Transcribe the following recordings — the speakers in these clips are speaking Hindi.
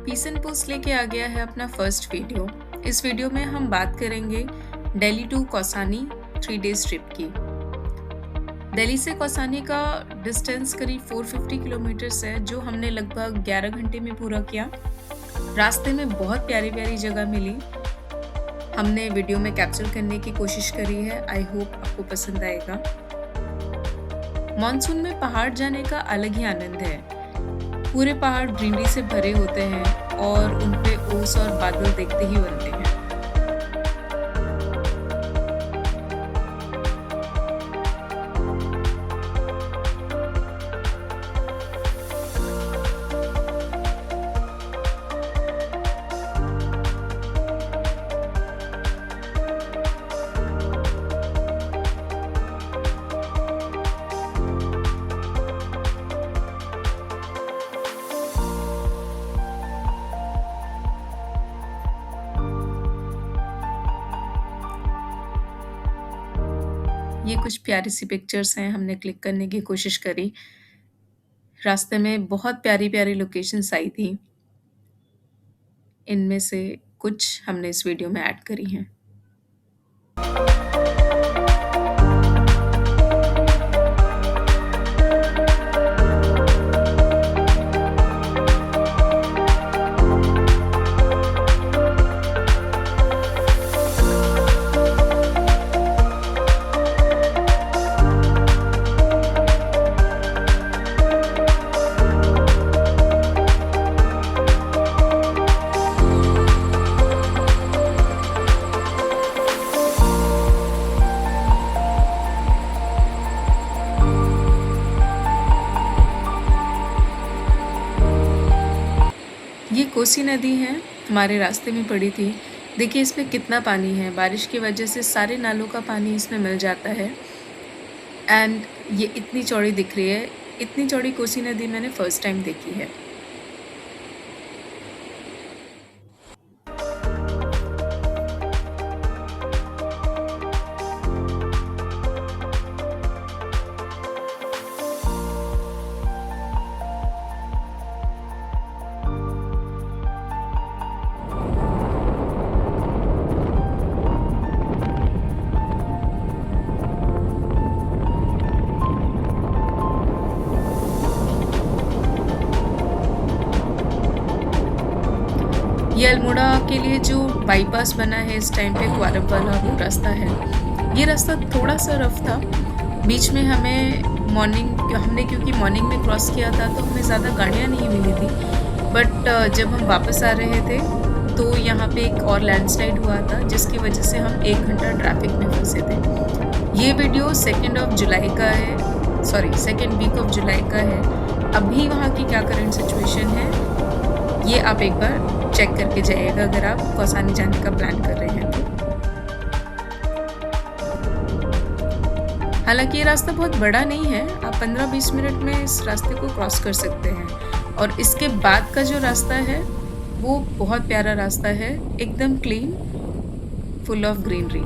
पीस एंड पोस्ट लेके आ गया है अपना फर्स्ट वीडियो। इस वीडियो में हम बात करेंगे Delhi to Kausani 3 days trip की। दिल्ली से कौसानी का डिस्टेंस करीब 450 किलोमीटर्स है, जो हमने लगभग 11 घंटे में पूरा किया। रास्ते में बहुत प्यारी प्यारी जगह मिली, हमने वीडियो में कैप्चर करने की कोशिश करी है। आई होप आपको पसंद आएगा। मॉनसून में पहाड़ जाने का अलग ही आनंद है। पूरे पहाड़ ग्रीनरी से भरे होते हैं और उन पे ओस और बादल देखते ही बनते हैं। ये कुछ प्यारी सी पिक्चर्स हैं, हमने क्लिक करने की कोशिश करी। रास्ते में बहुत प्यारी प्यारी लोकेशंस आई थी, इनमें से कुछ हमने इस वीडियो में ऐड करी हैं। ये कोसी नदी है, हमारे रास्ते में पड़ी थी। देखिए इसमें कितना पानी है, बारिश की वजह से सारे नालों का पानी इसमें मिल जाता है। एंड ये इतनी चौड़ी दिख रही है। इतनी चौड़ी कोसी नदी मैंने फर्स्ट टाइम देखी है। ये अल्मोड़ा के लिए जो बाईपास बना है इस टाइम पे, क्वारब वाला वो रास्ता है। ये रास्ता थोड़ा सा रफ था। बीच में हमने क्योंकि मॉर्निंग में क्रॉस किया था तो हमें ज़्यादा गाड़ियाँ नहीं मिली थी। बट जब हम वापस आ रहे थे तो यहाँ पे एक और लैंडस्लाइड हुआ था, जिसकी वजह से हम 1 घंटा ट्रैफिक में फंसे थे। ये वीडियो 2 जुलाई का है, 2 वीक ऑफ जुलाई का है। अभी वहाँ की क्या करंट सिचुएशन है ये आप एक बार चेक करके जाइएगा अगर आप कौसानी जाने का प्लान कर रहे हैं तो। हालांकि ये रास्ता बहुत बड़ा नहीं है, आप 15-20 मिनट में इस रास्ते को क्रॉस कर सकते हैं। और इसके बाद का जो रास्ता है वो बहुत प्यारा रास्ता है, एकदम clean, full of greenery.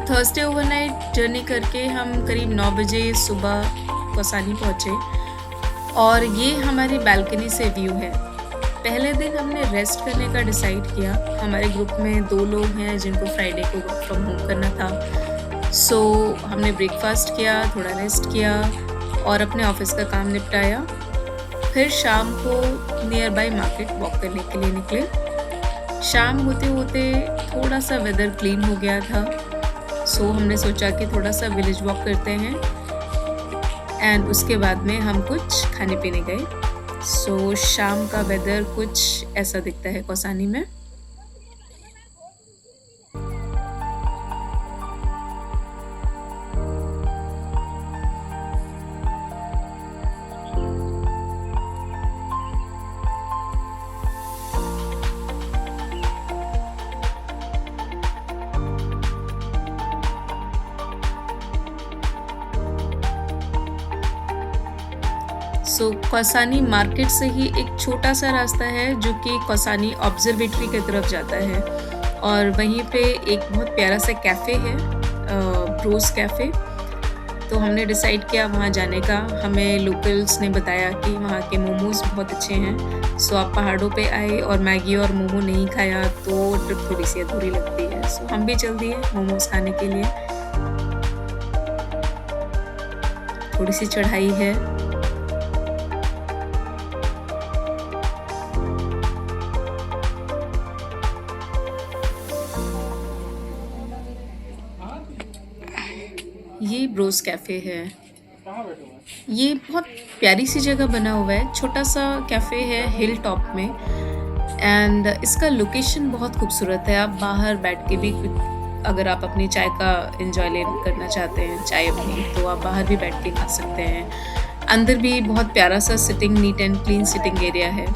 Thursday overnight journey करके हम करीब 9 बजे सुबह कौसानी पहुँचे और ये हमारी बालकनी से व्यू है। पहले दिन हमने रेस्ट करने का डिसाइड किया। हमारे ग्रुप में 2 लोग हैं जिनको फ्राइडे को वर्क फ्रॉम होम करना था। सो हमने ब्रेकफास्ट किया, थोड़ा रेस्ट किया और अपने ऑफिस का काम निपटाया। फिर शाम को नियर बाय मार्केट वॉक करने के लिए निकले। शाम होते होते थोड़ा सा वेदर क्लीन हो गया था, सो हमने सोचा कि थोड़ा सा विलेज वॉक करते हैं एंड उसके बाद में हम कुछ खाने पीने गए। सो शाम का वेदर कुछ ऐसा दिखता है कौसानी में। सो कौसानी मार्केट से ही एक छोटा-सा रास्ता है जो कि कौसानी ऑब्ज़र्वेटरी की तरफ जाता है और वहीं पे एक बहुत प्यारा-सा कैफ़े है ब्रोस कैफ़े। तो हमने डिसाइड किया वहाँ जाने का। हमें लोकल्स ने बताया कि वहाँ के मोमोज़ बहुत अच्छे हैं। सो आप पहाड़ों पे आए और मैगी और मोमो नहीं खाया तो ट्रिप थोड़ी-सी अधूरी लगती है। सो हम भी चल दिए मोमोज़ खाने के लिए। थोड़ी-सी चढ़ाई है। ये ब्रोस कैफ़े है। ये बहुत प्यारी सी जगह बना हुआ है, छोटा-सा कैफ़े है हिल टॉप में एंड इसका लोकेशन बहुत खूबसूरत है। आप बाहर बैठ के भी अगर आप अपनी चाय का एन्जॉय करना चाहते हैं, चाय अपनी, तो आप बाहर भी बैठ के खा सकते हैं। अंदर भी बहुत प्यारा-सा sitting neat and clean sitting area है।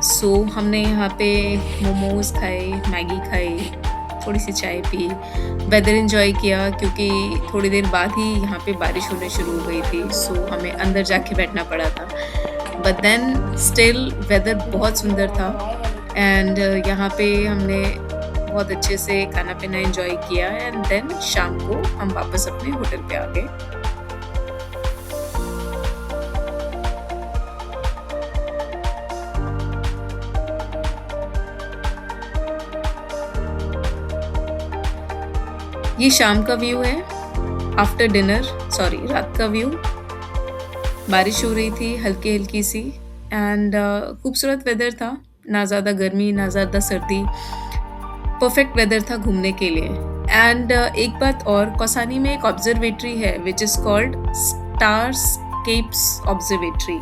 सो हमने यहाँ पे मोमोज़ खाए, मैगी खाई, थोड़ी-सी चाय पी, वेदर एन्जॉय किया क्योंकि थोड़ी देर बाद ही यहाँ पे बारिश होने शुरू हो गई थी, सो हमें अंदर जाके बैठना पड़ा था। बट देन स्टिल वेदर बहुत सुंदर था एंड यहाँ पे हमने बहुत अच्छे से खाना-पीना एन्जॉय किया एंड देन शाम को हम वापस अपने होटल पे आ गए। ये शाम का व्यू है, आफ्टर डिनर सॉरी रात का व्यू। बारिश हो रही थी हल्की-हल्की सी एंड खूबसूरत वेदर था, ना ज़्यादा गर्मी, ना ज़्यादा सर्दी, परफेक्ट वेदर था घूमने के लिए। एंड एक बात और, कौसानी में एक ऑब्जर्वेटरी है विच इज़ कॉल्ड स्टारस्केप्स ऑब्जर्वेटरी।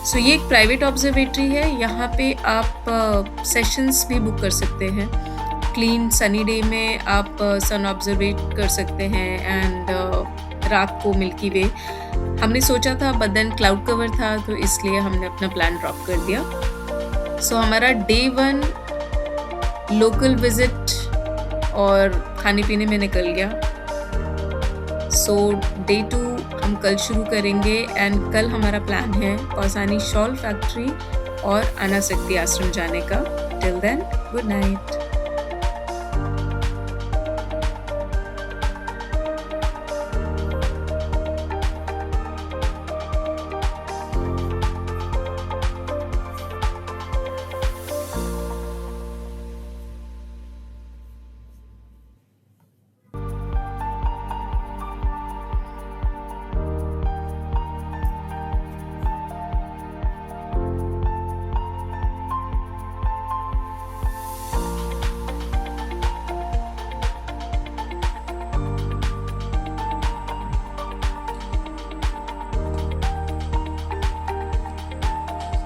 सो ये एक प्राइवेट ऑब्जर्वेटरी है, यहाँ पे आप सेशंस भी बुक कर सकते हैं। क्लीन सनी डे में आप सन ऑब्जर्वेट कर सकते हैं एंड रात को मिल्की वे। हमने सोचा था बट देन क्लाउड कवर था तो इसलिए हमने अपना प्लान ड्रॉप कर दिया। सो हमारा डे 1 लोकल विजिट और खाने पीने में निकल गया। सो डे 2 हम कल शुरू करेंगे एंड कल हमारा प्लान है कौसानी शॉल फैक्ट्री और अनासक्ति आश्रम जाने का। Till then good night.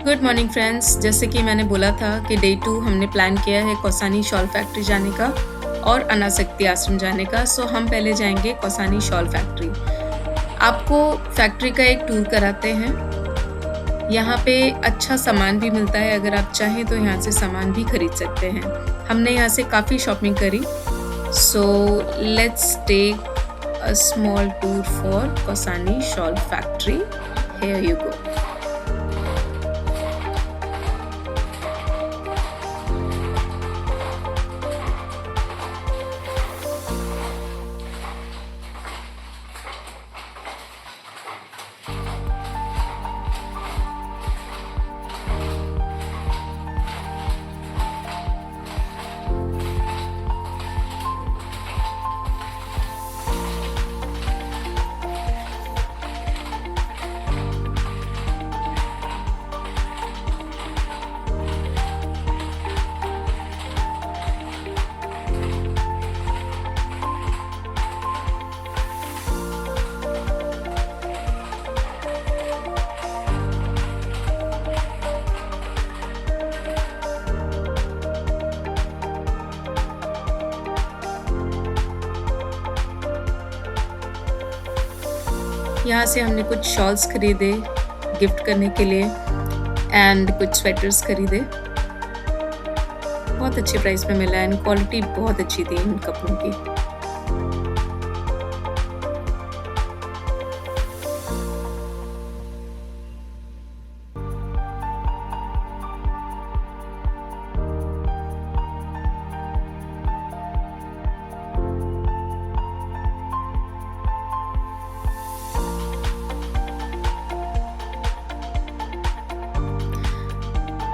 Good morning friends, जैसे कि मैंने बोला था कि डे 2 हमने प्लान किया है कौसानी शॉल फैक्ट्री जाने का और अनासक्ति आश्रम जाने का। सो हम पहले जाएंगे कौसानी शॉल फैक्ट्री। आपको फैक्ट्री का एक टूर कराते हैं। यहाँ पे अच्छा सामान भी मिलता है, अगर आप चाहें तो यहाँ से सामान भी खरीद सकते हैं। हमने यहाँ से काफ़ी शॉपिंग करी। So let's take a small tour for Kausani shawl factory. Here you go. यहाँ से हमने कुछ शॉल्स खरीदे गिफ्ट करने के लिए एंड कुछ स्वेटर्स खरीदे। बहुत अच्छे प्राइस में मिला एंड क्वालिटी बहुत अच्छी थी इन कपड़ों की।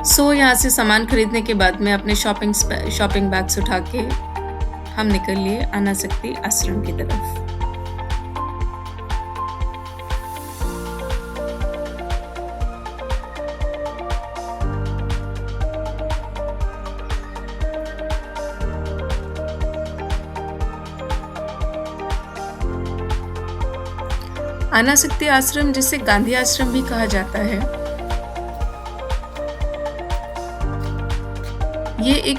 यहाँ से सामान खरीदने के बाद में अपने शॉपिंग बैग्स उठा के हम निकल लिए अनासक्ति आश्रम की तरफ। अनासक्ति आश्रम, जिसे गांधी आश्रम भी कहा जाता है, ये एक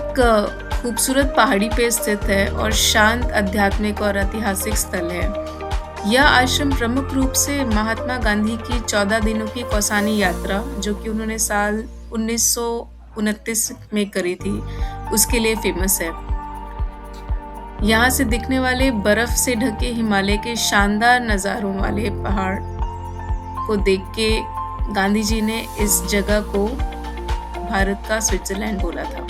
खूबसूरत पहाड़ी पे स्थित है और शांत आध्यात्मिक और ऐतिहासिक स्थल है। यह आश्रम प्रमुख रूप से महात्मा गांधी की 14 दिनों की कौसानी यात्रा, जो कि उन्होंने साल 1929 में करी थी, उसके लिए फेमस है। यहाँ से दिखने वाले बर्फ से ढके हिमालय के शानदार नज़ारों वाले पहाड़ को देख के गांधी जी ने इस जगह को भारत का स्विट्जरलैंड बोला था।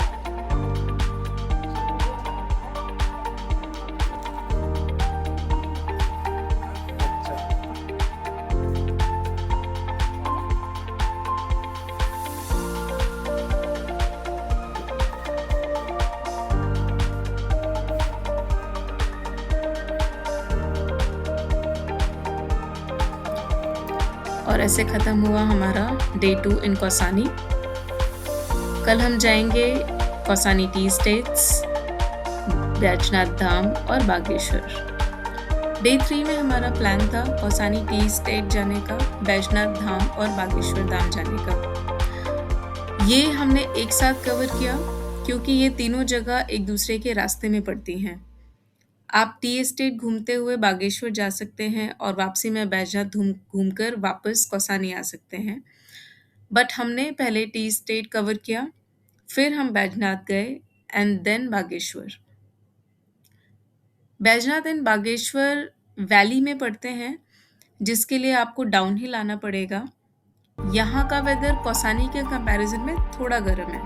और ऐसे ख़त्म हुआ हमारा डे 2 इन कौसानी। कल हम जाएंगे कौसानी टी स्टेट्स, बैजनाथ धाम और बागेश्वर। डे 3 में हमारा प्लान था कौसानी टी स्टेट जाने का, बैजनाथ धाम और बागेश्वर धाम जाने का। ये हमने एक साथ कवर किया क्योंकि ये तीनों जगह एक दूसरे के रास्ते में पड़ती हैं। आप टी एस्टेट घूमते हुए बागेश्वर जा सकते हैं और वापसी में बैजनाथ घूमकर वापस कौसानी आ सकते हैं। बट हमने पहले टी एस्टेट कवर किया, फिर हम बैजनाथ गए and then Bageshwar. Baijnath and Bageshwar valley में पड़ते हैं, जिसके लिए आपको डाउनहिल आना पड़ेगा। यहाँ का वेदर कौसानी के कंपैरिजन में थोड़ा गर्म है।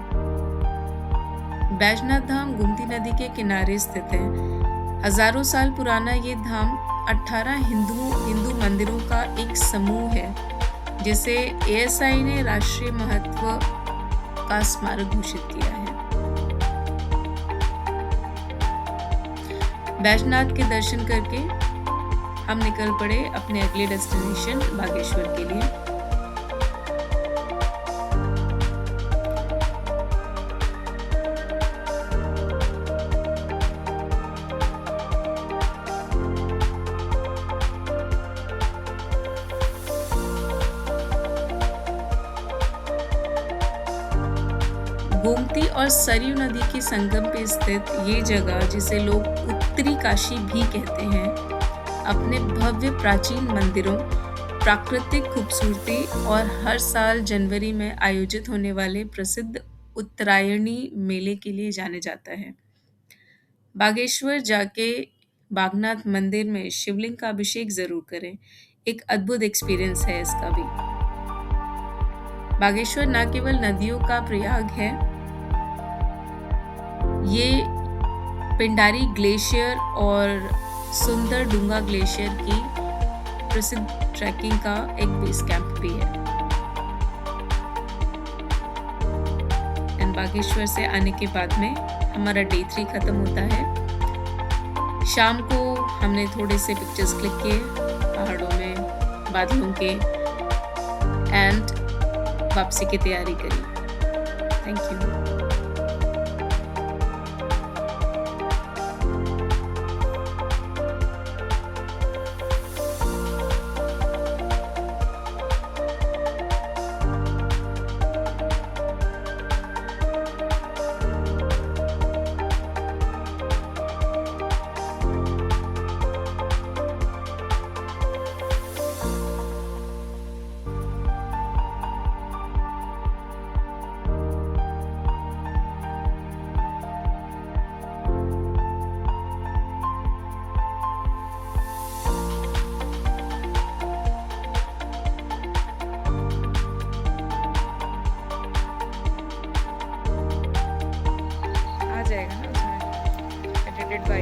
बैजनाथ धाम गोमती नदी के किनारे स्थित है। हजारों साल पुराना ये धाम 18 हिंदू मंदिरों का एक समूह है, जिसे एएसआई ने राष्ट्रीय महत्व का स्मारक घोषित किया है। बैजनाथ के दर्शन करके हम निकल पड़े अपने अगले डेस्टिनेशन बागेश्वर के लिए। गोमती और सरयू नदी के संगम पे स्थित ये जगह, जिसे लोग उत्तरी काशी भी कहते हैं, अपने भव्य प्राचीन मंदिरों, प्राकृतिक खूबसूरती और हर साल जनवरी में आयोजित होने वाले प्रसिद्ध उत्तरायणी मेले के लिए जाने जाता है। बागेश्वर जाके बागनाथ मंदिर में शिवलिंग का अभिषेक जरूर करें, एक अद्भुत एक्सपीरियंस है इसका भी। बागेश्वर न केवल नदियों का प्रयाग है, ये पिंडारी ग्लेशियर और सुंदर डूंगा ग्लेशियर की प्रसिद्ध ट्रैकिंग का एक बेस कैंप भी है। एंड बागेश्वर से आने के बाद में हमारा डे 3 खत्म होता है। शाम को हमने थोड़े से पिक्चर्स क्लिक किए पहाड़ों में, बादलों के, एंड वापसी की तैयारी करी। Thank you. आ जाएगा ना उसमें एडिटेड बाय